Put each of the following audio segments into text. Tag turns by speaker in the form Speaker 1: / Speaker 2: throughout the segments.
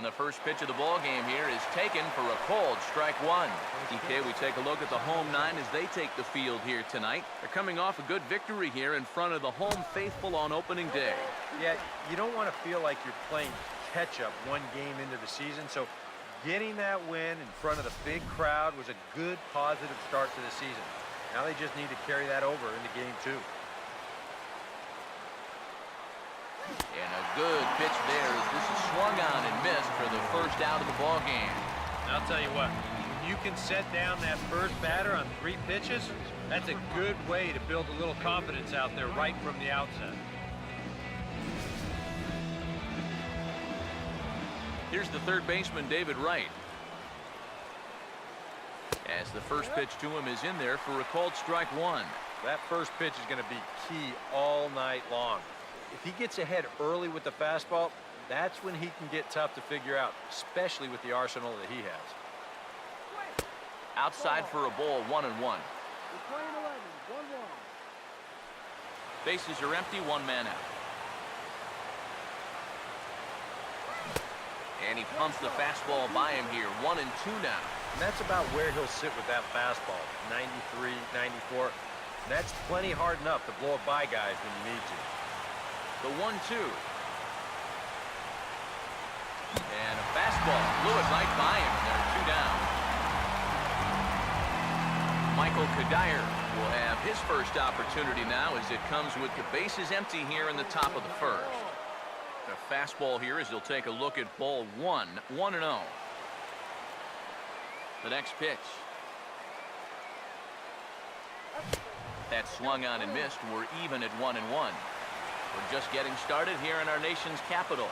Speaker 1: the first pitch of the ball game here is taken for a cold strike one. DK, we take a look at the home nine as they take the field here tonight. They're coming off a good victory here in front of the home faithful on opening day.
Speaker 2: Yeah, you don't want to feel like you're playing catch-up one game into the season, so getting that win in front of the big crowd was a good, positive start to the season. Now they just need to carry that over into game two.
Speaker 1: And a good pitch there as this is swung on and missed for the first out of the ball game.
Speaker 2: And I'll tell you what, you can set down that first batter on 3 pitches. That's a good way to build a little confidence out there right from the outset.
Speaker 1: Here's the third baseman, David Wright. As the first pitch to him is in there for a called strike one.
Speaker 2: That first pitch is going to be key all night long. If he gets ahead early with the fastball, that's when he can get tough to figure out, especially with the arsenal that he has.
Speaker 1: Outside for a ball, 1-1. Bases are empty, 1 man out. And he pumps the fastball by him here, 1-2 now.
Speaker 2: And that's about where he'll sit with that fastball, 93, 94. That's plenty hard enough to blow it by guys when you need to.
Speaker 1: The 1-2. And a fastball blew it right by him, and there are 2 down. Michael Kadire will have his first opportunity now as it comes with the bases empty here in the top of the first. A fastball here as he'll take a look at ball 1, 1-0. The next pitch. That swung on and missed. We're even at 1-1. We're just getting started here in our nation's capital.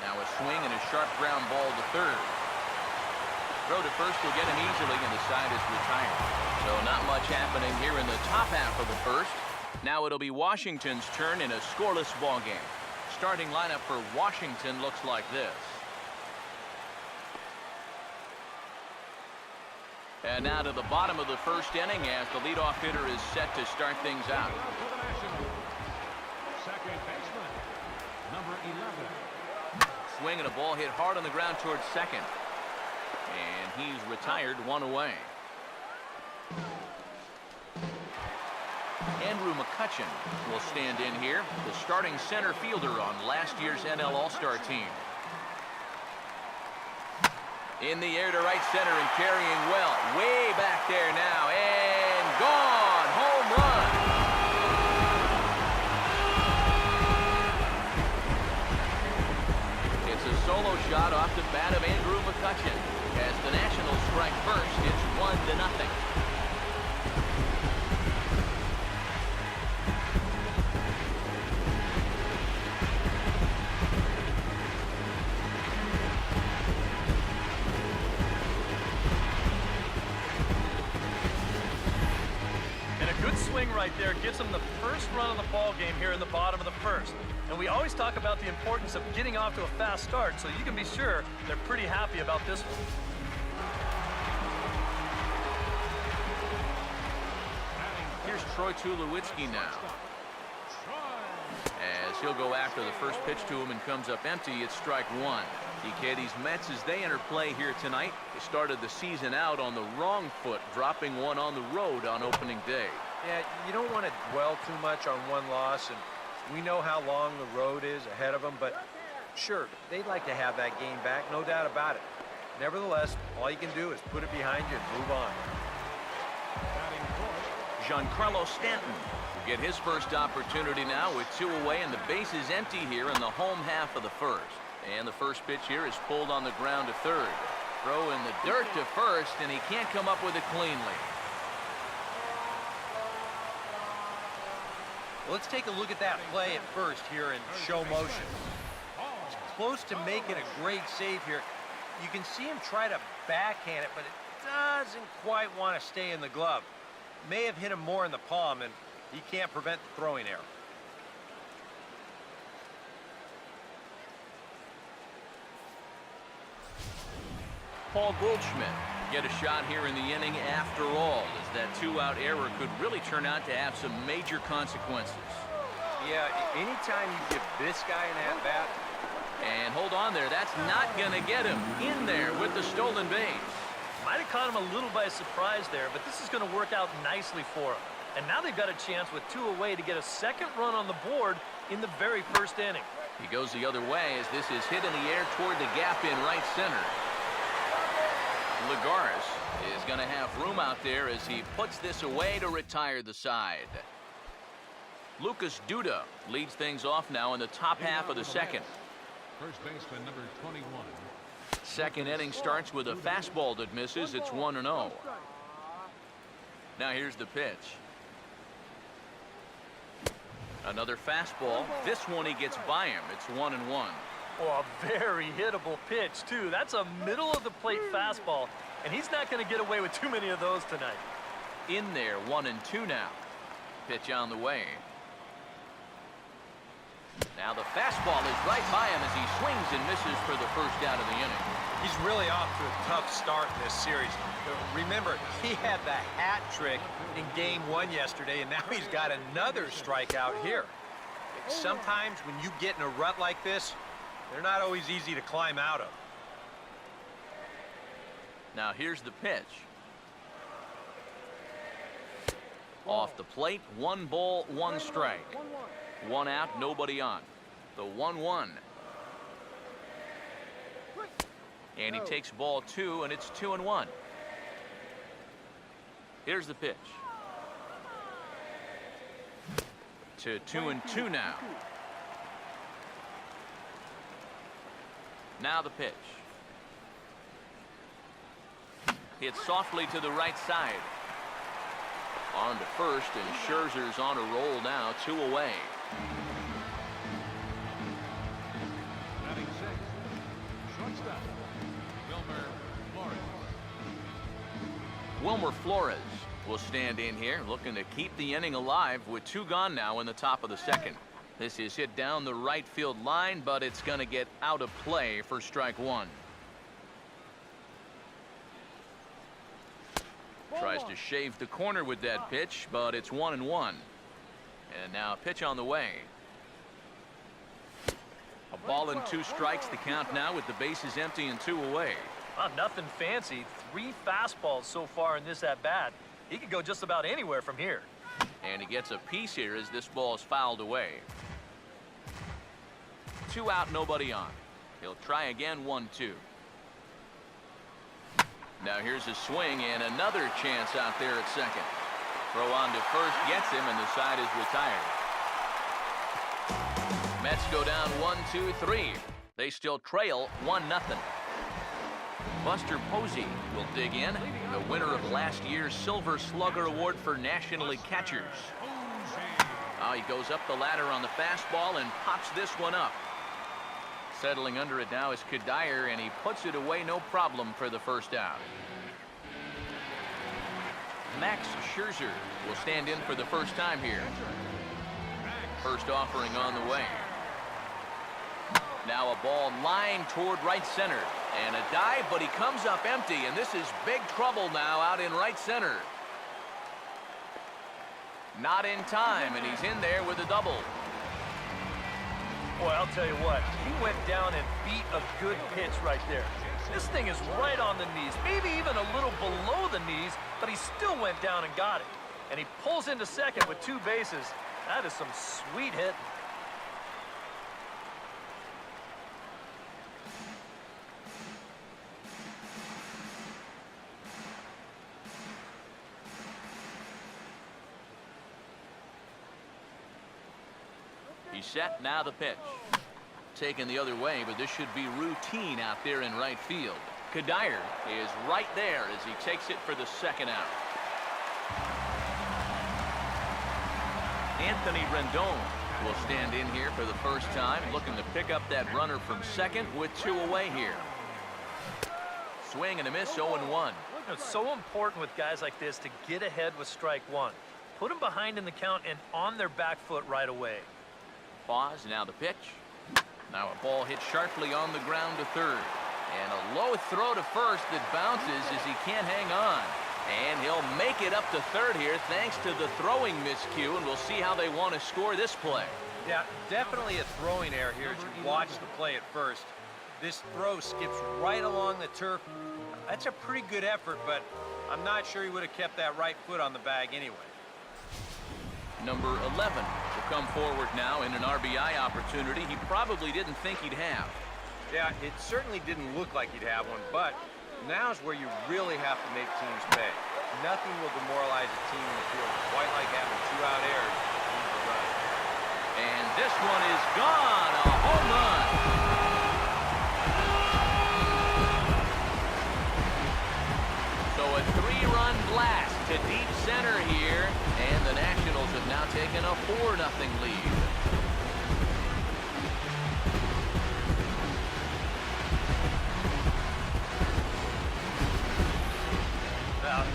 Speaker 1: Now a swing and a sharp ground ball to third. Throw to first will get him easily, and the side is retired. So not much happening here in the top half of the first. Now it'll be Washington's turn in a scoreless ball game. Starting lineup for Washington looks like this. And now to the bottom of the first inning as the leadoff hitter is set to start things out.
Speaker 3: Second baseman, number 11.
Speaker 1: Swing and a ball hit hard on the ground towards second. And he's retired, 1 away. Andrew McCutcheon will stand in here, the starting center fielder on last year's NL All-Star team. In the air to right center and carrying well. Way back there now. And gone. Home run. It's a solo shot off the bat of Andrew McCutcheon. As the Nationals strike first, it's 1-0.
Speaker 4: Right there gives them the first run of the ball game here in the bottom of the first. And we always talk about the importance of getting off to a fast start, so you can be sure they're pretty happy about this one.
Speaker 1: Here's Troy Tulowitzki now. As he'll go after the first pitch to him and comes up empty, it's strike one. DK, these Mets, as they enter play here tonight, they started the season out on the wrong foot, dropping one on the road on opening day.
Speaker 2: Yeah, you don't want to dwell too much on one loss, and we know how long the road is ahead of them, but sure, they'd like to have that game back, no doubt about it. Nevertheless, all you can do is put it behind you and move on.
Speaker 1: Giancarlo Stanton will get his first opportunity now with 2 away and the bases empty here in the home half of the first. And the first pitch here is pulled on the ground to third. Throw in the dirt to first, and he can't come up with it cleanly.
Speaker 2: Let's take a look at that play at first here in show motion. He's close to making a great save here. You can see him try to backhand it, but it doesn't quite want to stay in the glove. May have hit him more in the palm, and he can't prevent the throwing error.
Speaker 1: Paul Goldschmidt get a shot here in the inning after all, as that 2-out error could really turn out to have some major consequences.
Speaker 2: Yeah, anytime you give this guy an at-bat,
Speaker 1: And hold on there. That's not going to get him in there with the stolen base.
Speaker 4: Might have caught him a little by surprise there, but this is going to work out nicely for him. And now they've got a chance with 2 away to get a second run on the board in the very first inning.
Speaker 1: He goes the other way as this is hit in the air toward the gap in right center. Lagares is going to have room out there as he puts this away to retire the side. Lucas Duda leads things off now in the top half of the second.
Speaker 3: First baseman number 21.
Speaker 1: Second inning starts with a fastball that misses. It's 1-0. Now here's the pitch. Another fastball. This one he gets by him. It's 1-1.
Speaker 4: Oh, a very hittable pitch, too. That's a middle-of-the-plate fastball, and he's not going to get away with too many of those tonight.
Speaker 1: In there, 1-2 now. Pitch on the way. Now the fastball is right by him as he swings and misses for the first out of the inning.
Speaker 2: He's really off to a tough start in this series. Remember, he had the hat trick in Game 1 yesterday, and now he's got another strikeout here. Sometimes when you get in a rut like this, they're not always easy to climb out of.
Speaker 1: Now here's the pitch. Off the plate, 1 ball, 1 strike. 1 out, nobody on. The 1-1. And he takes ball 2, and it's 2-1. Here's the pitch. To 2-2 now. Now the pitch. Hit softly to the right side. On to first, and Scherzer's on a roll now, 2 away.
Speaker 3: Batting 6. Shortstop.
Speaker 1: Wilmer Flores will stand in here, looking to keep the inning alive with 2 gone now in the top of the second. This is hit down the right field line, but it's going to get out of play for strike 1. Tries to shave the corner with that pitch, but it's 1-1. And now a pitch on the way. A ball and 2 strikes the count now with the bases empty and 2 away.
Speaker 4: Well, nothing fancy. 3 fastballs so far in this at-bat. He could go just about anywhere from here.
Speaker 1: And he gets a piece here as this ball is fouled away. 2 out, nobody on. He'll try again, 1-2. Now here's a swing and another chance out there at second. Throw on to first, gets him, and the side is retired. Mets go down 1-2-3. They still trail 1-0. Buster Posey will dig in, the winner of last year's Silver Slugger Award for National League catchers. He goes up the ladder on the fastball and pops this one up. Settling under it now is Kadire, and he puts it away no problem for the first out. Max Scherzer will stand in for the first time here. First offering on the way. Now a ball lined toward right center. And a dive, but he comes up empty, and this is big trouble now out in right center. Not in time, and he's in there with a double.
Speaker 4: Boy, I'll tell you what, he went down and beat a good pitch right there. This thing is right on the knees, maybe even a little below the knees, but he still went down and got it. And he pulls into second with 2 bases. That is some sweet hitting.
Speaker 1: He's set, now the pitch. Taken the other way, but this should be routine out there in right field. Kadire is right there as he takes it for the second out. Anthony Rendon will stand in here for the first time, looking to pick up that runner from second with 2 away here. Swing and a miss, 0-1.
Speaker 4: It's so important with guys like this to get ahead with strike 1. Put them behind in the count and on their back foot right away.
Speaker 1: Pause, now the pitch. Now a ball hit sharply on the ground to third. And a low throw to first that bounces as he can't hang on. And he'll make it up to third here thanks to the throwing miscue, and we'll see how they want to score this play.
Speaker 2: Yeah, definitely a throwing error here as you watch the play at first. This throw skips right along the turf. That's a pretty good effort, but I'm not sure he would have kept that right foot on the bag anyway.
Speaker 1: Number 11 will come forward now in an RBI opportunity he probably didn't think he'd have.
Speaker 2: Yeah, it certainly didn't look like he'd have one, but now's where you really have to make teams pay. Nothing will demoralize a team in the field quite like having 2 out errors to lead the run.
Speaker 1: And this one is gone, a home run. So a 3-run blast to deep center here, and the Nationals have now taken a 4-0 lead.
Speaker 2: Well,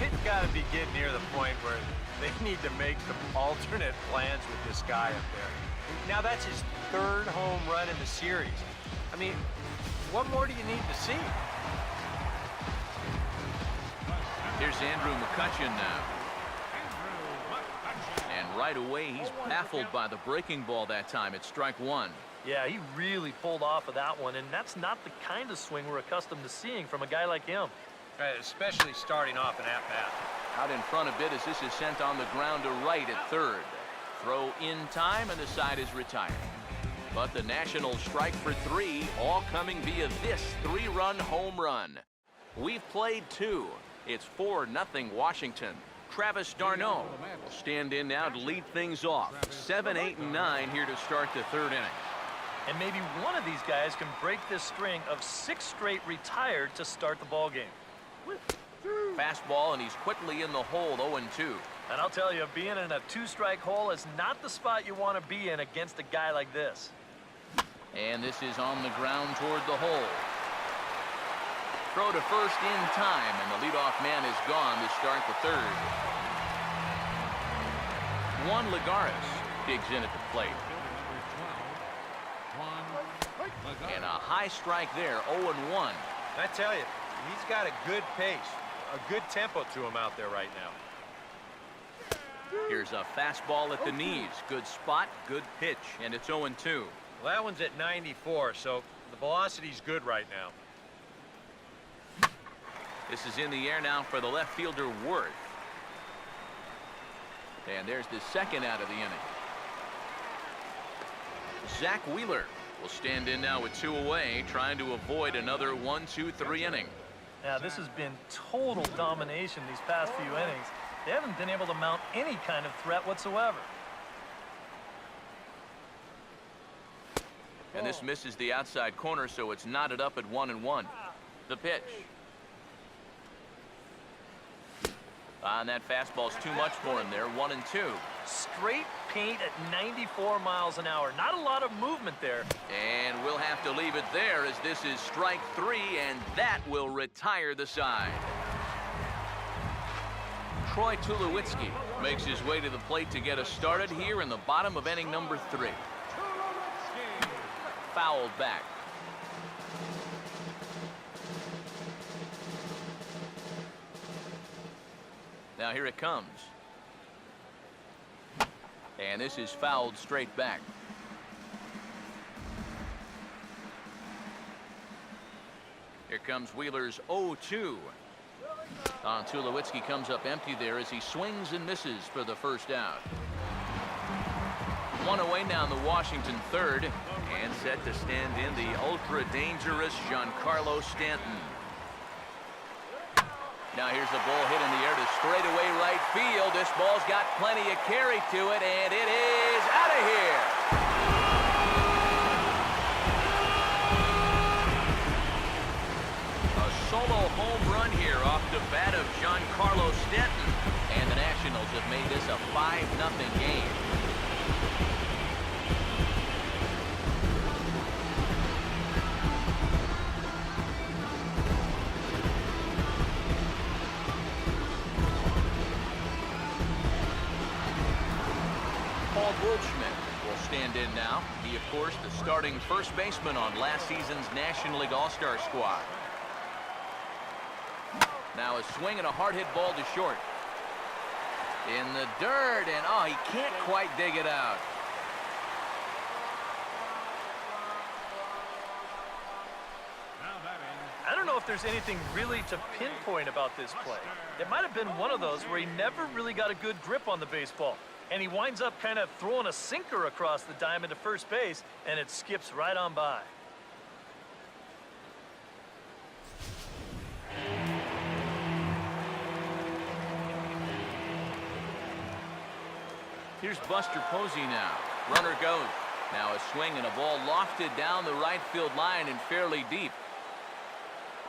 Speaker 2: it's got to be getting near the point where they need to make some alternate plans with this guy up there. Now that's his 3rd home run in the series. I mean, what more do you need to see?
Speaker 1: Here's Andrew McCutcheon now. And right away, he's baffled by the breaking ball that time. It's strike 1.
Speaker 4: Yeah, he really pulled off of that one, and that's not the kind of swing we're accustomed to seeing from a guy like him.
Speaker 2: Especially starting off an at-bat.
Speaker 1: Out in front a bit as this is sent on the ground to right at third. Throw in time, and the side is retired. But the Nationals strike for 3, all coming via this 3-run home run. We've played 2. It's 4-0 Washington. Travis d'Arnaud will stand in now to lead things off. 7, 8, and 9 here to start the 3rd inning.
Speaker 4: And maybe one of these guys can break this string of 6 straight retired to start the ball game.
Speaker 1: Fastball, and he's quickly in the hole, 0-2.
Speaker 4: And I'll tell you, being in a 2-strike hole is not the spot you want to be in against a guy like this.
Speaker 1: And this is on the ground toward the hole. Throw to first in time, and the leadoff man is gone to start the 3rd. Juan Lagares digs in at the plate. And a high strike there, 0-1.
Speaker 2: I tell you, he's got a good pace, a good tempo to him out there right now.
Speaker 1: Here's a fastball at the knees. Good spot, good pitch, and it's 0-2.
Speaker 2: Well, that one's at 94, so the velocity's good right now.
Speaker 1: This is in the air now for the left fielder, Worth. And there's the 2nd out of the inning. Zach Wheeler will stand in now with 2 away, trying to avoid another 1-2-3 inning.
Speaker 4: Now, this has been total domination these past few innings. They haven't been able to mount any kind of threat whatsoever.
Speaker 1: And this misses the outside corner, so it's knotted up at 1-1. The pitch. And that fastball's too much for him there, 1-2.
Speaker 4: Straight paint at 94 miles an hour. Not a lot of movement there.
Speaker 1: And we'll have to leave it there as this is strike 3, and that will retire the side. Troy Tulowitzki makes his way to the plate to get us started here in the bottom of inning number 3. Fouled back. Now here it comes. And this is fouled straight back. Here comes Wheeler's 0-2. Tulowitzki comes up empty there as he swings and misses for the first out. 1 away now in the Washington 3rd, and set to stand in the ultra-dangerous Giancarlo Stanton. Now here's a ball hit in the air to straightaway right field. This ball's got plenty of carry to it, and it is out of here. A solo home run here off the bat of Giancarlo Stanton, and the Nationals have made this a 5-0 game. Goldschmidt will stand in now. He, of course, the starting first baseman on last season's National League All-Star squad. Now a swing and a hard hit ball to short. In the dirt, and oh, he can't quite dig it out.
Speaker 4: I don't know if there's anything really to pinpoint about this play. It might have been one of those where he never really got a good grip on the baseball, and he winds up kind of throwing a sinker across the diamond to first base, and it skips right on by.
Speaker 1: Here's Buster Posey now. Runner goes. Now a swing and a ball lofted down the right field line and fairly deep.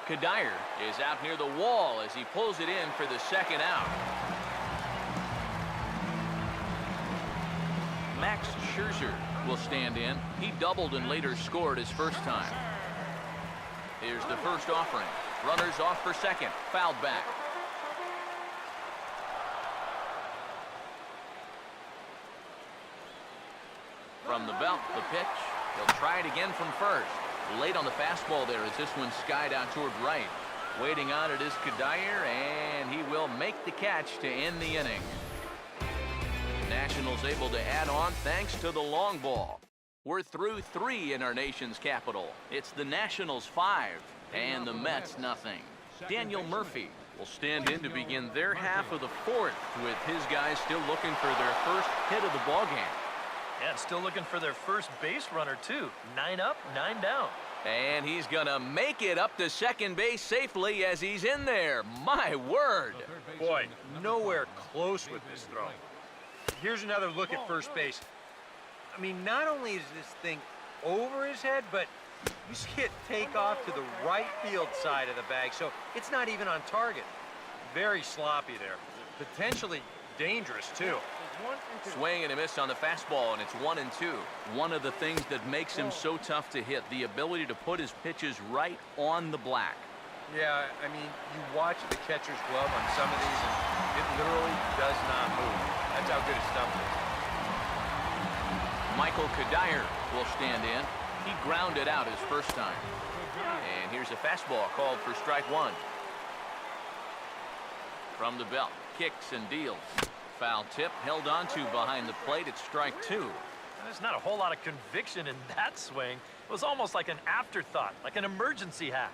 Speaker 1: Kadire is out near the wall as he pulls it in for the second out. Max Scherzer will stand in. He doubled and later scored his first time. Here's the first offering. Runners off for second. Fouled back. From the belt, the pitch. He'll try it again from first. Late on the fastball there as this one skied out toward right. Waiting on it is Kadire, and he will make the catch to end the inning. Nationals able to add on thanks to the long ball. We're through 3 in our nation's capital. It's the Nationals 5 and the Mets nothing. Daniel Murphy will stand in to begin their half of the 4th with his guys still looking for their first hit of the ballgame.
Speaker 4: And still looking for their first base runner, too. 9 up, 9 down.
Speaker 1: And he's going to make it up to second base safely as he's in there. My word.
Speaker 2: Boy, nowhere close with this throw. Here's another look at first base. I mean, not only is this thing over his head, but you see it take off to the right field side of the bag, so it's not even on target. Very sloppy there. Potentially dangerous, too.
Speaker 1: Swing and a miss on the fastball, and it's 1-2. One of the things that makes him so tough to hit, the ability to put his pitches right on the black.
Speaker 2: Yeah, I mean, you watch the catcher's glove on some of these, and it literally does not move. That's how good his stuff is.
Speaker 1: Michael Kadire will stand in. He grounded out his first time. And here's a fastball called for strike 1. From the belt, kicks and deals. Foul tip held on to behind the plate at strike 2.
Speaker 4: There's not a whole lot of conviction in that swing. It was almost like an afterthought, like an emergency hack.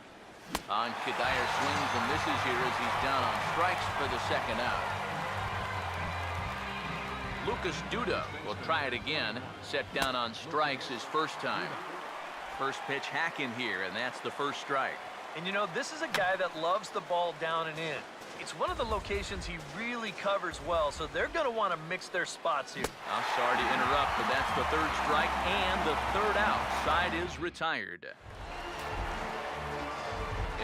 Speaker 1: On Kadire swings and misses here as he's down on strikes for the second out. Lucas Duda will try it again. Set down on strikes his first time. First pitch hack in here, and that's the first strike.
Speaker 4: And you know, this is a guy that loves the ball down and in. It's one of the locations he really covers well, so they're going to want to mix their spots here.
Speaker 1: I'm sorry to interrupt, but that's the third strike and the third out. Side is retired.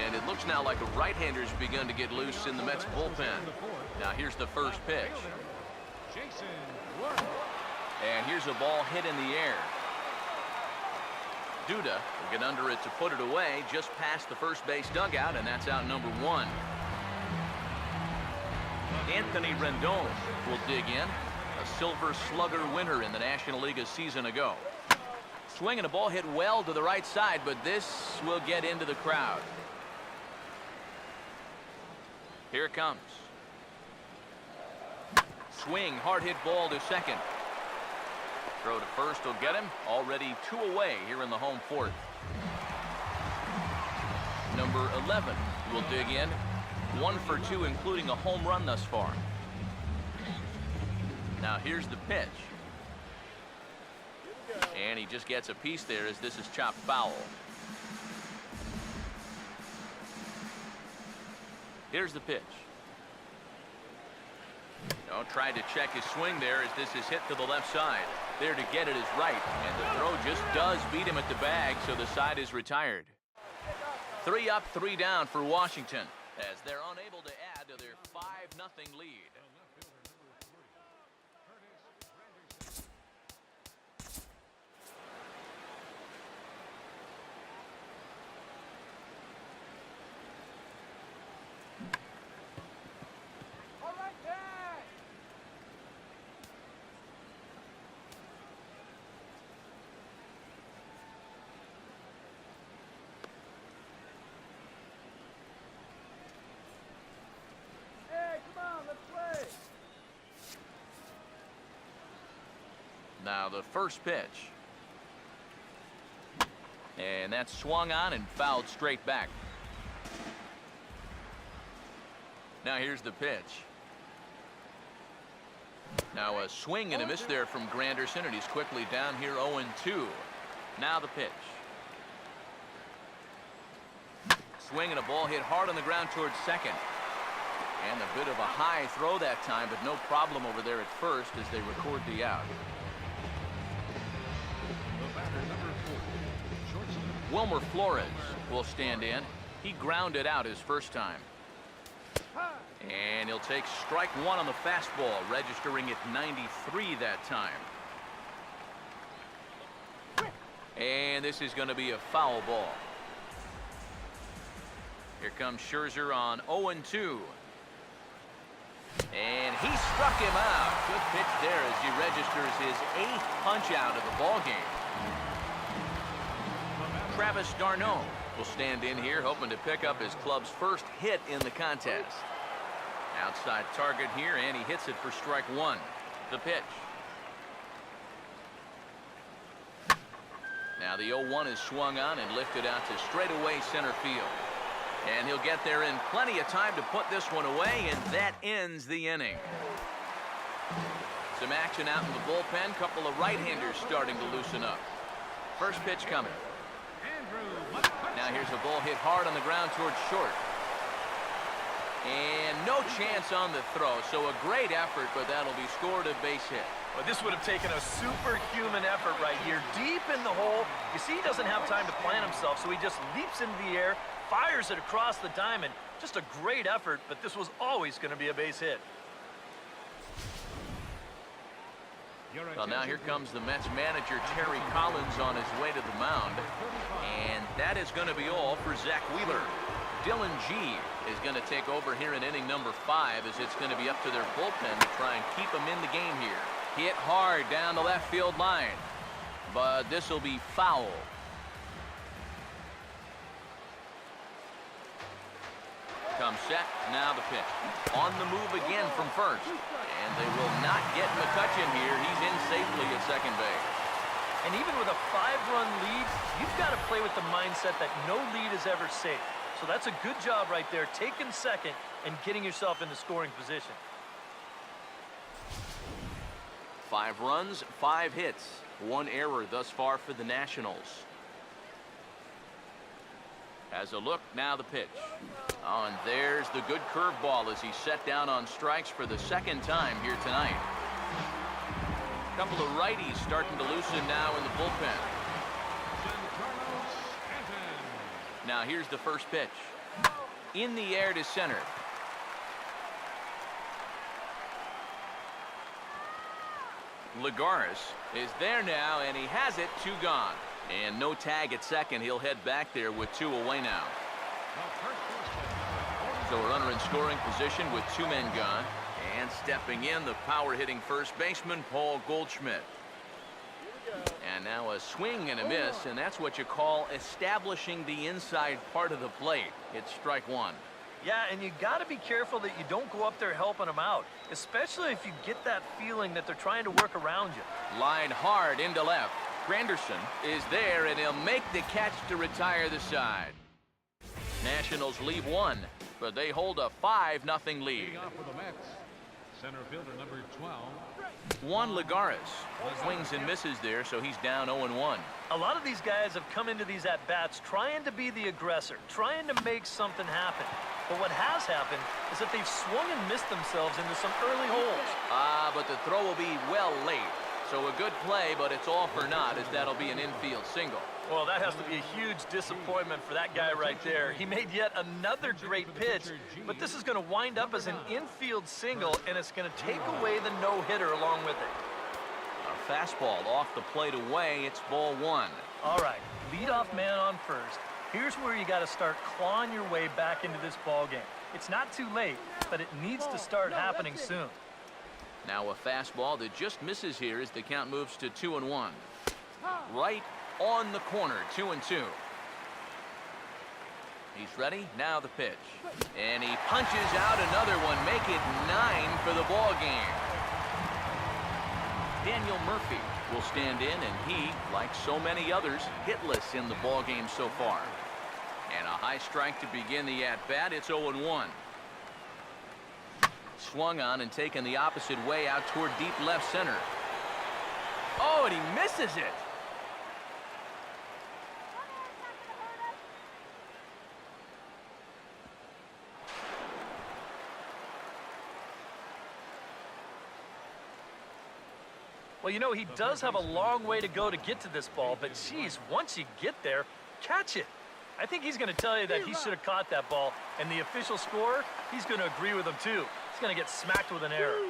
Speaker 1: And it looks now like a right-hander's begun to get loose in the Mets bullpen. Now here's the first pitch. And here's a ball hit in the air. Duda will get under it to put it away just past the first base dugout, and that's out number 1. Anthony Rendon will dig in, a Silver Slugger winner in the National League a season ago. Swing and a ball hit well to the right side, but this will get into the crowd. Here it comes. Swing, hard hit ball to second. Throw to first will get him. Already 2 away here in the home 4th. Number 11 will dig in. 1 for 2, including a home run thus far. Now here's the pitch. And he just gets a piece there as this is chopped foul. Here's the pitch. No, tried to check his swing there as this is hit to the left side. There to get it is right, and the throw just does beat him at the bag, so the side is retired. 3 up, 3 down for Washington, as they're unable to add to their 5-0 lead. Now the first pitch. And that's swung on and fouled straight back. Now here's the pitch. Now a swing and a miss there from Granderson, and he's quickly down here 0-2. Now the pitch. Swing and a ball hit hard on the ground towards second. And a bit of a high throw that time, but no problem over there at first as they record the out.
Speaker 3: The batter, number 4, shortstop.
Speaker 1: Wilmer Flores will stand in. He grounded out his first time. And he'll take strike one on the fastball, registering at 93 that time. And this is going to be a foul ball. Here comes Scherzer on 0-2. And he struck him out. Good pitch there as he registers his 8th punch out of the ball game. Travis d'Arnaud will stand in here, hoping to pick up his club's first hit in the contest. Outside target here, and he hits it for strike one. The pitch. Now the 0-1 is swung on and lifted out to straightaway center field. And he'll get there in plenty of time to put this one away, and that ends the inning. Some action out in the bullpen. Couple of right-handers starting to loosen up. First pitch coming. Now here's a ball hit hard on the ground towards short. And no chance on the throw, so a great effort, but that'll be scored a base hit.
Speaker 4: Well, this would have taken a superhuman effort right here, deep in the hole. You see, he doesn't have time to plant himself, so he just leaps into the air, fires it across the diamond. Just a great effort, but this was always going to be a base hit.
Speaker 1: Well, now here comes the Mets manager, Terry Collins, on his way to the mound. And that is going to be all for Zach Wheeler. Dylan G is going to take over here in inning number 5, as it's going to be up to their bullpen to try and keep them in the game here. Hit hard down the left field line, but this will be foul. Comes set, now the pitch. On the move again from first, and they will not get McCutchen here. He's in safely at second base.
Speaker 4: And even with a 5-run lead, you've got to play with the mindset that no lead is ever safe. So that's a good job right there, taking second and getting yourself into scoring position.
Speaker 1: 5 runs, 5 hits, 1 error thus far for the Nationals. As a look, now the pitch. Oh, and there's the good curveball as he's set down on strikes for the second time here tonight. A couple of righties starting to loosen now in the bullpen. Now here's the first pitch. In the air to center. Lagares is there now, and he has it, 2 gone. And no tag at second. He'll head back there with 2 away now. So a runner in scoring position with 2 men gone. And stepping in, the power-hitting first baseman, Paul Goldschmidt. And now a swing and a miss, and that's what you call establishing the inside part of the plate. It's strike one.
Speaker 4: Yeah, and you got to be careful that you don't go up there helping them out, especially if you get that feeling that they're trying to work around you.
Speaker 1: Line hard into left. Granderson is there, and he'll make the catch to retire the side. Nationals leave 1, but they hold a 5-0 lead.
Speaker 3: Leading off for the Mets, center fielder number 12.
Speaker 1: Juan Lagares swings and misses there, so he's down 0-1.
Speaker 4: A lot of these guys have come into these at-bats trying to be the aggressor, trying to make something happen. But what has happened is that they've swung and missed themselves into some early holes.
Speaker 1: But the throw will be well late. So a good play, but it's all for naught, as that'll be an infield single.
Speaker 4: Well, that has to be a huge disappointment for that guy right there. He made yet another great pitch, but this is going to wind up as an infield single, and it's going to take away the no-hitter along with it.
Speaker 1: A fastball off the plate away. It's ball 1.
Speaker 4: All right, leadoff man on first. Here's where you got to start clawing your way back into this ball game. It's not too late, but it needs to start happening soon.
Speaker 1: Now a fastball that just misses here as the count moves to 2-1. Right on the corner, 2-2. He's ready. Now the pitch. And he punches out another one. Make it 9 for the ball game. Daniel Murphy will stand in, and he, like so many others, hitless in the ball game so far. And a high strike to begin the at-bat. It's 0-1. Swung on and taken the opposite way out toward deep left center. Oh, and he misses it.
Speaker 4: Well, you know, he does have a long way to go to get to this ball, but geez, once you get there, catch it. I think he's going to tell you that he should have caught that ball, and the official scorer, he's going to agree with him too. He's going to get smacked with an error.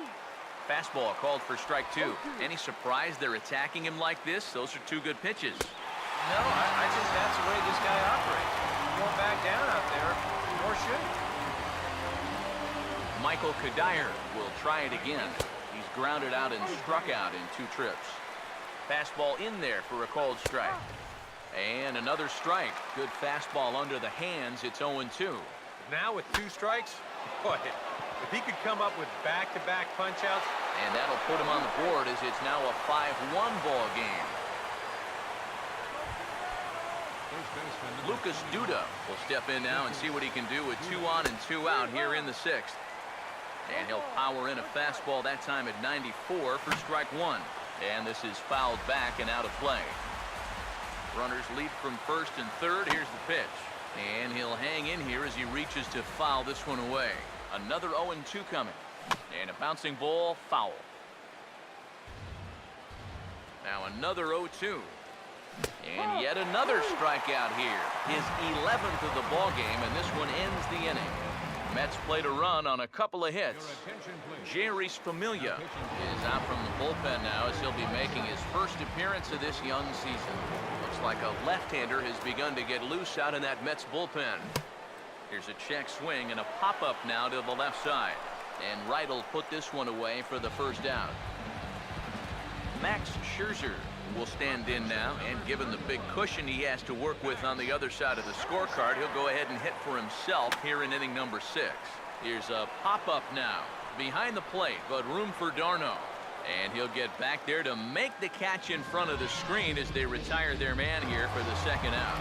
Speaker 1: Fastball called for strike 2. Any surprise they're attacking him like this? Those are 2 good pitches.
Speaker 2: No, I think that's the way this guy operates. He won't back down out there, nor should he.
Speaker 1: Michael Kadire will try it again. He's grounded out and struck out in 2 trips. Fastball in there for a called strike. And another strike. Good fastball under the hands. It's 0-2.
Speaker 2: Now with 2 strikes, boy, if he could come up with back-to-back punch-outs.
Speaker 1: And that'll put him on the board as it's now a 5-1 ball game. Lucas Duda will step in now and see what he can do with 2 on and 2 out here in the 6th. And he'll power in a fastball that time at 94 for strike 1. And this is fouled back and out of play. Runners lead from first and third. Here's the pitch. And he'll hang in here as he reaches to foul this one away. Another 0-2 coming. And a bouncing ball, foul. Now another 0-2. And yet another strikeout here. His 11th of the ball game, and this one ends the inning. Mets played a run on a couple of hits. Jeurys Familia is out from the bullpen now as he'll be making his first appearance of this young season. Looks like a left-hander has begun to get loose out in that Mets bullpen. Here's a check swing and a pop-up now to the left side. And Wright will put this one away for the first out. Max Scherzer will stand in now, and given the big cushion he has to work with on the other side of the scorecard, he'll go ahead and hit for himself here in inning number 6. Here's a pop-up now. Behind the plate, but room for Darno. And he'll get back there to make the catch in front of the screen as they retire their man here for the second out.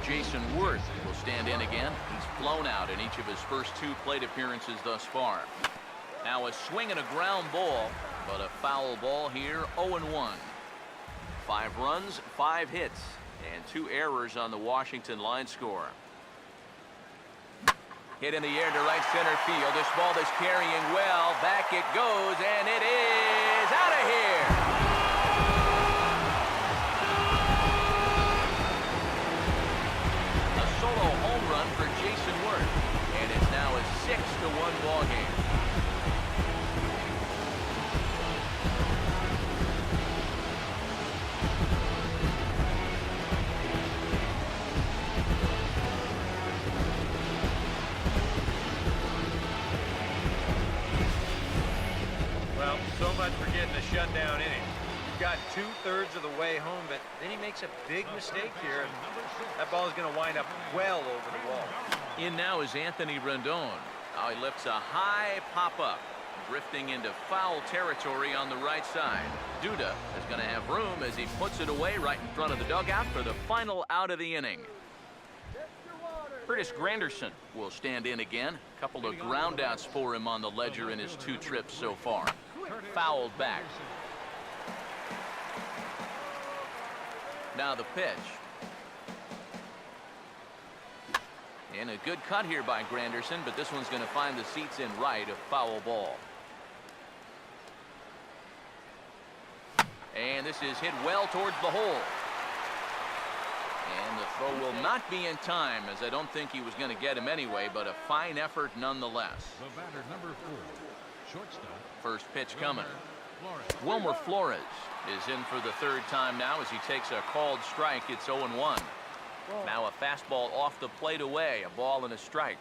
Speaker 1: Jason Worth will stand in again. He's flown out in each of his first 2 plate appearances thus far. Now a swing and a ground ball, but a foul ball here, 0-1. 5 runs, 5 hits, and 2 errors on the Washington line score. Hit in the air to right center field. This ball is carrying well. Back it goes, and it is out of here. A solo home run for Jason Worth, and it's now a 6-1 ball game.
Speaker 2: So much for getting a shutdown inning. You've got 2/3 of the way home, but then he makes a big mistake here, and that ball is going to wind up well over the wall.
Speaker 1: In now is Anthony Rendon. Now he lifts a high pop-up, drifting into foul territory on the right side. Duda is going to have room as he puts it away right in front of the dugout for the final out of the inning. Curtis Granderson will stand in again. A couple of groundouts for him on the ledger in his 2 trips so far. Fouled back. Now the pitch. And a good cut here by Granderson, but this one's going to find the seats in right, a foul ball. And this is hit well towards the hole. And the throw will not be in time, as I don't think he was going to get him anyway, but a fine effort nonetheless.
Speaker 3: The batter, number 4, shortstop.
Speaker 1: First pitch coming. Wilmer Flores is in for the 3rd time now as he takes a called strike. It's 0-1. Now a fastball off the plate away, a ball and a strike.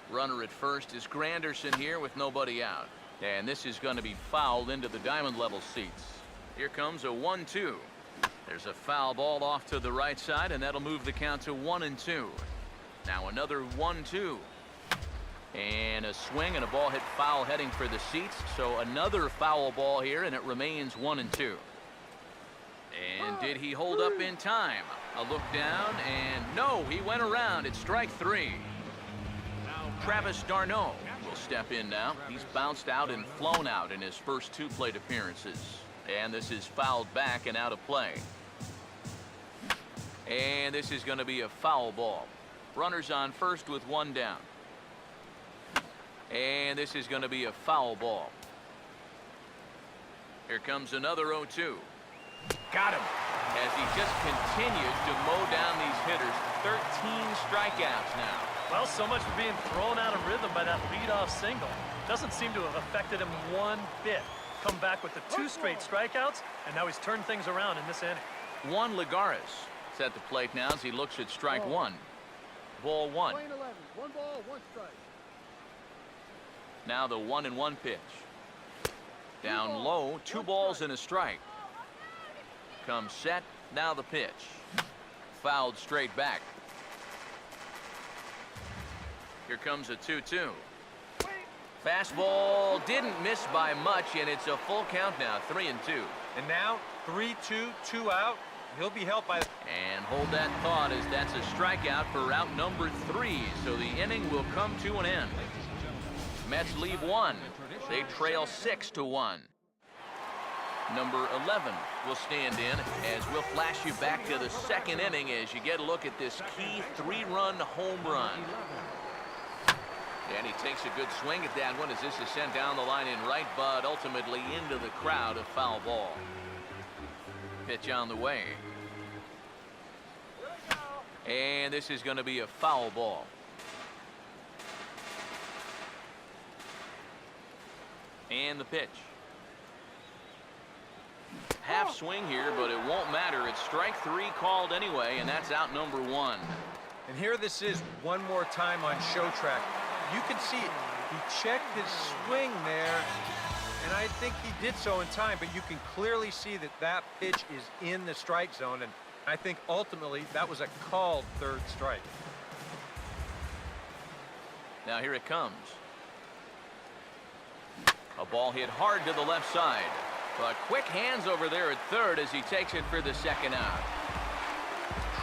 Speaker 1: Runner at first is Granderson here with nobody out. And this is going to be fouled into the diamond level seats. Here comes a 1-2. There's a foul ball off to the right side, and that'll move the count to 1-2. Now another 1-2. And a swing and a ball hit foul heading for the seats. So another foul ball here, and it remains 1-2. And did he hold up in time? A look down, and no, he went around. It's strike 3. Travis d'Arnaud will step in now. He's bounced out and flown out in his first 2 plate appearances. And this is fouled back and out of play. And this is going to be a foul ball. Runners on first with 1 down. And this is going to be a foul ball. Here comes another 0-2. Got him. As he just continues to mow down these hitters. 13 strikeouts now.
Speaker 4: Well, so much for being thrown out of rhythm by that leadoff single. Doesn't seem to have affected him one bit. Come back with the 2 straight strikeouts, and now he's turned things around in this inning.
Speaker 1: Juan Lagares is at the plate now as he looks at strike 1. Ball 1.
Speaker 5: 1 ball, 1 strike.
Speaker 1: Now the 1-1 pitch. Down low, 2 balls and a strike. Comes set, now the pitch. Fouled straight back. Here comes a 2-2. Fastball didn't miss by much, and it's a full count now, 3-2.
Speaker 2: And now 3-2, 2 out. He'll be helped by...
Speaker 1: And hold that thought, as that's a strikeout for route number 3. So the inning will come to an end. Mets leave 1. They trail 6-1. Number 11 will stand in as we'll flash you back to the 2nd inning as you get a look at this key 3-run home run. And he takes a good swing at that one as this is sent down the line in right, but ultimately into the crowd, a foul ball. Pitch on the way. And this is going to be a foul ball. And the pitch. Half swing here, but it won't matter. It's strike 3 called anyway, and that's out number 1.
Speaker 2: And here this is one more time on show track. You can see it. He checked his swing there, and I think he did so in time, but you can clearly see that that pitch is in the strike zone, and I think ultimately that was a called 3rd strike.
Speaker 1: Now here it comes. A ball hit hard to the left side. But quick hands over there at 3rd as he takes it for the 2nd out.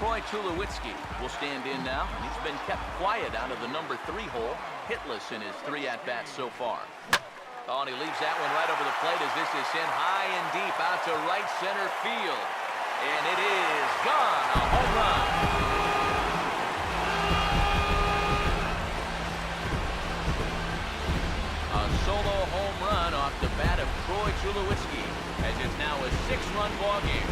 Speaker 1: Troy Tulowitzki will stand in now. He's been kept quiet out of the number 3 hole, hitless in his 3 at-bats so far. Oh, and he leaves that one right over the plate as this is sent high and deep out to right center field. And it is gone, a home run. A solo home run off the bat of Troy Tulowitzki as it's now a 6-run ball game.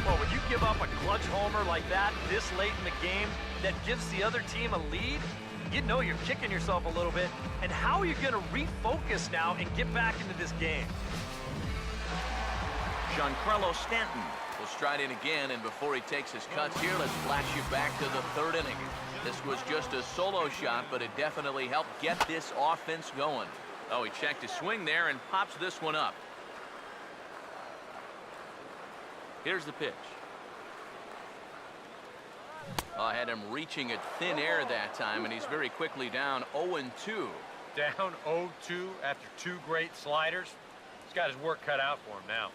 Speaker 4: Well, when you give up a clutch homer like that this late in the game that gives the other team a lead, you know you're kicking yourself a little bit. And how are you going to refocus now and get back into this game?
Speaker 1: Giancarlo Stanton will stride in again, and before he takes his cuts here, let's flash you back to the 3rd inning. This was just a solo shot, but it definitely helped get this offense going. Oh, he checked his swing there and pops this one up. Here's the pitch. I had him reaching at thin air that time, and he's very quickly down 0-2.
Speaker 2: Down 0-2 after 2 great sliders. He's got his work cut out for him now.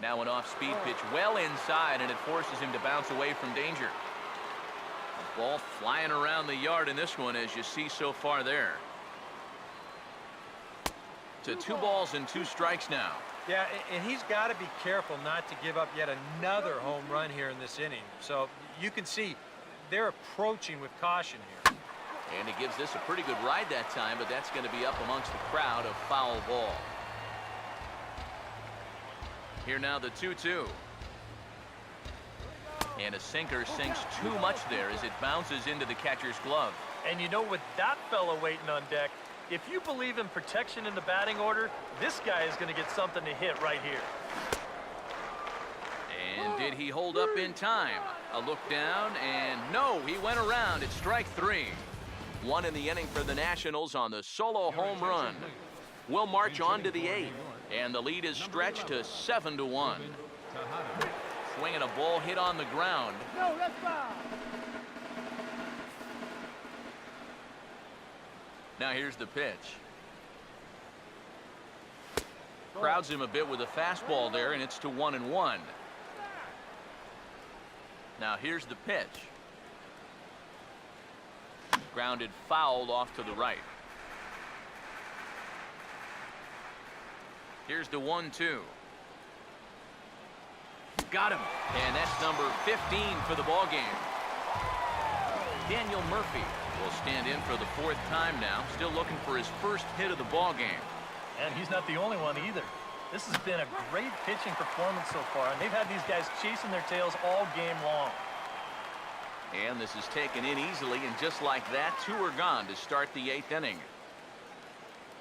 Speaker 1: Now an off-speed pitch well inside, and it forces him to bounce away from danger. A ball flying around the yard in this one, as you see so far there. To 2 balls and 2 strikes now.
Speaker 2: Yeah, and he's got to be careful not to give up yet another home run here in this inning. So you can see they're approaching with caution here.
Speaker 1: And he gives this a pretty good ride that time, but that's going to be up amongst the crowd, a foul ball. Here now the 2-2. And a sinker sinks too much there as it bounces into the catcher's glove.
Speaker 4: And you know, with that fella waiting on deck, if you believe in protection in the batting order, this guy is going to get something to hit right here.
Speaker 1: And did he hold up in time? A look down, and no, he went around. It's strike 3. 1 in the inning for the Nationals on the solo home run. We'll march on to the 8th, and the lead is stretched to 7-1. Swinging a ball hit on the ground.
Speaker 5: No, that's foul.
Speaker 1: Now here's the pitch. Crowds him a bit with a fastball there, and it's to 1-1. Now here's the pitch. Grounded foul off to the right. Here's the 1-2. Got him. And that's number 15 for the ball game. Daniel Murphy will stand in for the 4th time now, still looking for his first hit of the ball game.
Speaker 4: And he's not the only one either. This has been a great pitching performance so far, and they've had these guys chasing their tails all game long.
Speaker 1: And this is taken in easily, and just like that, 2 are gone to start the 8th inning.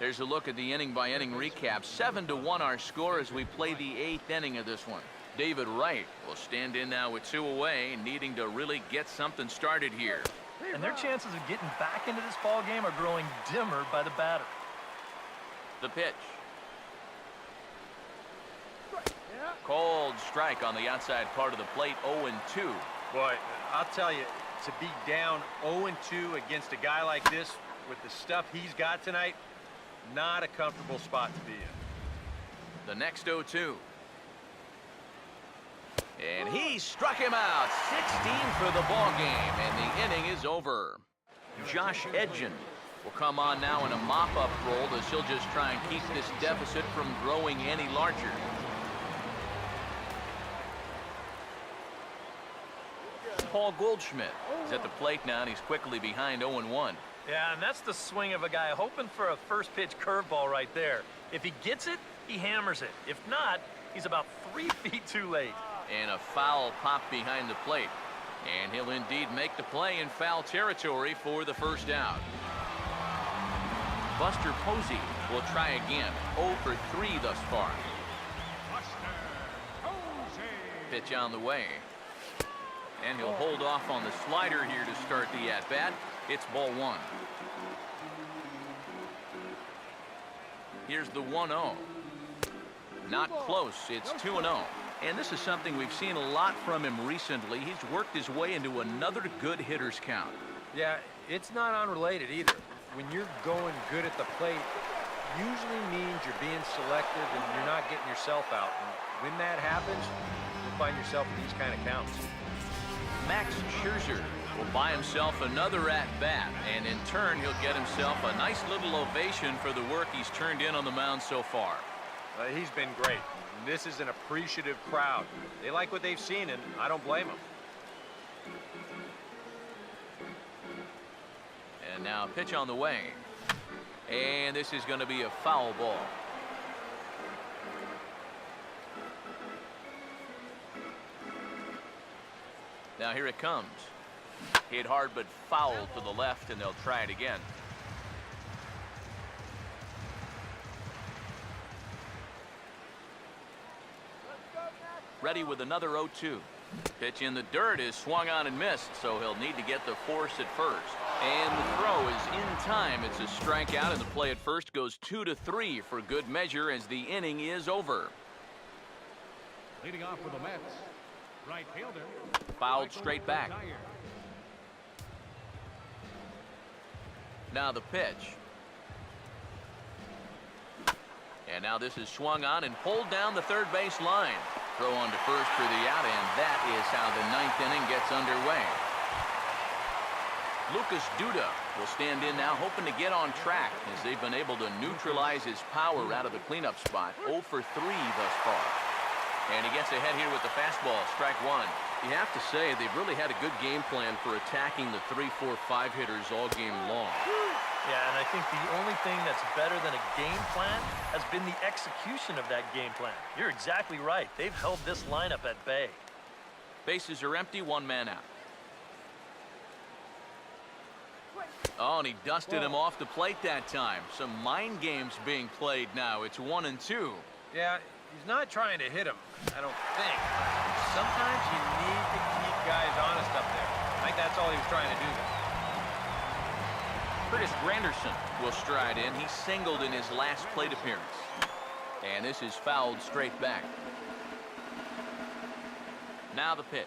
Speaker 1: There's a look at the inning-by-inning recap. 7-1 our score as we play the 8th inning of this one. David Wright will stand in now with 2 away, needing to really get something started here.
Speaker 4: And their chances of getting back into this ball game are growing dimmer by the batter.
Speaker 1: The pitch. Cold strike on the outside part of the plate, 0-2.
Speaker 2: Boy, I'll tell you, to be down 0-2 against a guy like this with the stuff he's got tonight, not a comfortable spot to be in.
Speaker 1: The next 0-2. And he struck him out. 16 for the ball game, and the inning is over. Josh Edgen will come on now in a mop-up role as he'll just try and keep this deficit from growing any larger. Paul Goldschmidt is at the plate now, and he's quickly behind 0-1.
Speaker 4: Yeah, and that's the swing of a guy hoping for a first pitch curveball right there. If he gets it, he hammers it. If not, he's about 3 feet too late.
Speaker 1: And a foul pop behind the plate. And he'll indeed make the play in foul territory for the first out. Buster Posey will try again. 0 for 3 thus far. Pitch on the way. And he'll hold off on the slider here to start the at-bat. It's ball 1. Here's the 1-0. Not close. It's 2-0. And this is something we've seen a lot from him recently. He's worked his way into another good hitter's count.
Speaker 2: Yeah, it's not unrelated either. When you're going good at the plate, usually means you're being selective and you're not getting yourself out. And when that happens, you'll find yourself in these kind of counts.
Speaker 1: Max Scherzer will buy himself another at-bat, and in turn, he'll get himself a nice little ovation for the work he's turned in on the mound so far.
Speaker 2: He's been great. This is an appreciative crowd. They like what they've seen, and I don't blame them.
Speaker 1: And now pitch on the way. And this is going to be a foul ball. Now here it comes. Hit hard but foul to the left, and they'll try it again. Ready with another 0-2. Pitch in the dirt is swung on and missed, so he'll need to get the force at first. And the throw is in time. It's a strikeout, and the play at first goes 2-3 for good measure as the inning is over.
Speaker 3: Leading off for the Mets, right fielder.
Speaker 1: Fouled straight back. Now the pitch. And now this is swung on and pulled down the third base line. Throw on to first for the out, and that is how the 9th inning gets underway. Lucas Duda will stand in now, hoping to get on track as they've been able to neutralize his power out of the cleanup spot. 0 for 3 thus far. And he gets ahead here with the fastball, strike 1. You have to say they've really had a good game plan for attacking the 3, 4, 5 hitters all game long.
Speaker 4: Yeah, and I think the only thing that's better than a game plan has been the execution of that game plan. You're exactly right. They've held this lineup at bay.
Speaker 1: Bases are empty, 1 man out. Oh, and he dusted him off the plate that time. Some mind games being played now. It's 1-2.
Speaker 2: Yeah, he's not trying to hit him, I don't think. Sometimes you need to keep guy is honest up there. I think that's all he was trying to do there.
Speaker 1: Curtis Granderson will stride in. He singled in his last plate appearance. And this is fouled straight back. Now the pitch.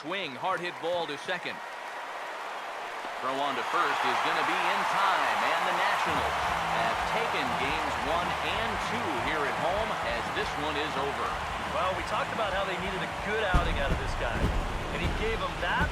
Speaker 1: Swing, hard hit ball to second. Throw on to first is going to be in time, and the Nationals have taken games 1 and 2 here at home as this one is over.
Speaker 4: Well, we talked about how they needed a good outing out of this guy, and he gave them that.